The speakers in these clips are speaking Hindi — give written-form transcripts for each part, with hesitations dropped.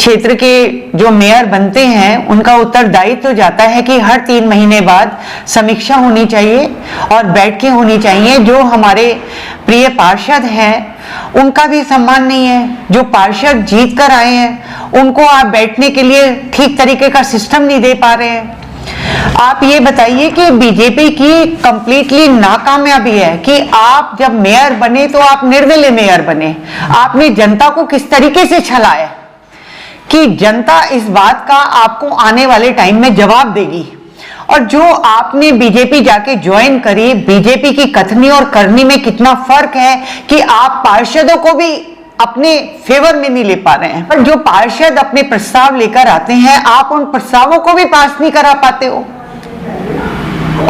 क्षेत्र के जो मेयर बनते हैं उनका उत्तरदायित्व तो जाता है कि हर 3 महीने बाद समीक्षा होनी चाहिए और बैठकें होनी चाहिए। जो हमारे प्रिय पार्षद हैं उनका भी सम्मान नहीं है। जो पार्षद जीत कर आए हैं उनको आप बैठने के लिए ठीक तरीके का सिस्टम नहीं दे पा रहे हैं। आप ये बताइए कि बीजेपी की कंप्लीटली नाकामयाबी है कि आप जब मेयर बने तो आप निर्दलीय मेयर बने। आपने जनता को किस तरीके से छलाया कि जनता इस बात का आपको आने वाले टाइम में जवाब देगी। और जो आपने बीजेपी जाके ज्वाइन करी, बीजेपी की कथनी और करनी में कितना फर्क है कि आप पार्षदों को भी अपने फेवर में नहीं ले पा रहे हैं। पर जो पार्षद अपने प्रस्ताव लेकर आते हैं आप उन प्रस्तावों को भी पास नहीं करा पाते हो।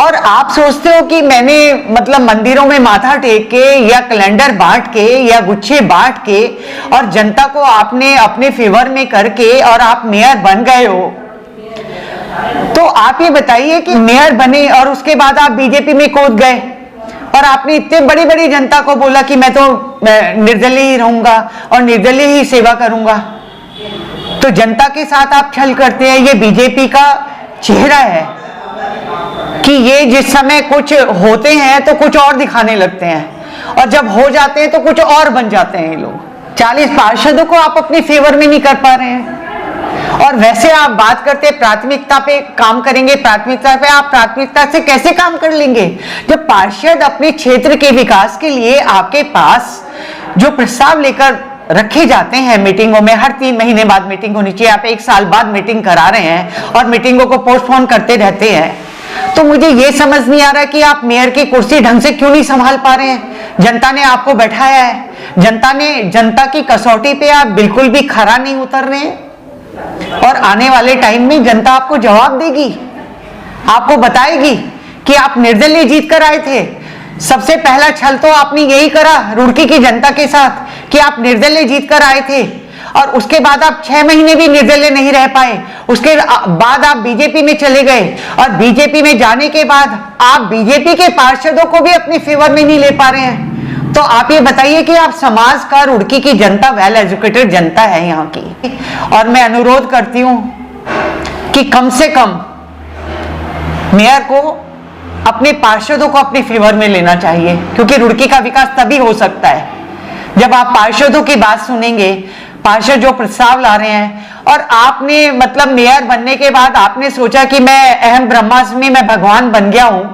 और आप सोचते हो कि मैंने मतलब मंदिरों में माथा टेक के या कैलेंडर बांट के या गुच्छे बांट के और जनता को आपने अपने फेवर में करके और आप मेयर बन गए हो। तो आप ये बताइए कि मेयर बने और उसके बाद आप बीजेपी में कूद गए और आपने इतने बड़ी बड़ी जनता को बोला कि मैं तो निर्दलीय ही रहूंगा और निर्दलीय ही सेवा करूंगा। तो जनता के साथ आप छल करते हैं। ये बीजेपी का चेहरा है कि ये जिस समय कुछ होते हैं तो कुछ और दिखाने लगते हैं और जब हो जाते हैं तो कुछ और बन जाते हैं ये लोग। 40 पार्षदों को आप अपने फेवर में नहीं कर पा रहे हैं। और वैसे आप बात करते हैं प्राथमिकता पे काम करेंगे, प्राथमिकता पे आप प्राथमिकता से कैसे काम कर लेंगे जब पार्षद अपने क्षेत्र के विकास के लिए आपके पास जो प्रस्ताव लेकर रखे जाते हैं मीटिंगों में। हर 3 महीने बाद मीटिंग होनी चाहिए, आप 1 साल बाद मीटिंग करा रहे हैं और मीटिंगों को पोस्टपोन करते रहते हैं। तो मुझे ये समझ नहीं आ रहा कि आप मेयर की कुर्सी ढंग से क्यों नहीं संभाल पा रहे हैं। जनता ने आपको बैठाया है, जनता की कसौटी पे आप बिल्कुल भी खरा नहीं उतर रहे हैं और आने वाले टाइम में जनता आपको जवाब देगी, आपको बताएगी कि आप निर्दलीय जीत कर आए थे। सबसे पहला छल तो आपने यही करा रुड़की की जनता के साथ कि आप निर्दलीय जीत कर आए थे और उसके बाद आप 6 महीने भी निर्दलीय नहीं रह पाए। उसके बाद आप बीजेपी में चले गए और बीजेपी में जाने के बाद आप बीजेपी के पार्षदों को भी अपने फेवर में नहीं ले पा रहे हैं। तो आप ये बताइए कि आप समाज का रुड़की की जनता वेल एजुकेटेड जनता है यहाँ की। और मैं अनुरोध करती हूँ कि कम से कम मेयर को अपने पार्षदों को अपने फेवर में लेना चाहिए क्योंकि रुड़की का विकास तभी हो सकता है जब आप पार्षदों की बात सुनेंगे, पार्षद जो प्रस्ताव ला रहे हैं। और आपने मतलब मेयर बनने के बाद आपने सोचा कि मैं अहम ब्रह्मास्मि, मैं भगवान बन गया हूं,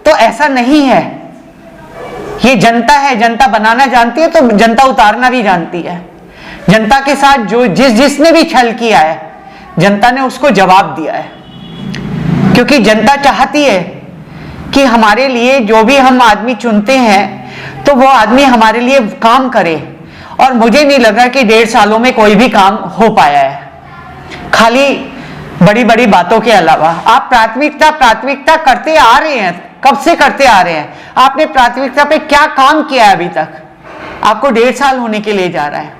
तो ऐसा नहीं है। ये जनता है, जनता बनाना जानती है तो जनता उतारना भी जानती है। जनता के साथ जो जिसने भी छल किया है जनता ने उसको जवाब दिया है क्योंकि जनता चाहती है कि हमारे लिए जो भी हम आदमी चुनते हैं तो वो आदमी हमारे लिए काम करे। और मुझे नहीं लग रहा कि 1.5 सालों में कोई भी काम हो पाया है, खाली बड़ी बड़ी बातों के अलावा। आप प्राथमिकता करते आ रहे हैं, कब से करते आ रहे हैं। आपने प्राथमिकता पे क्या काम किया है अभी तक? आपको 1.5 साल होने के लिए जा रहा है।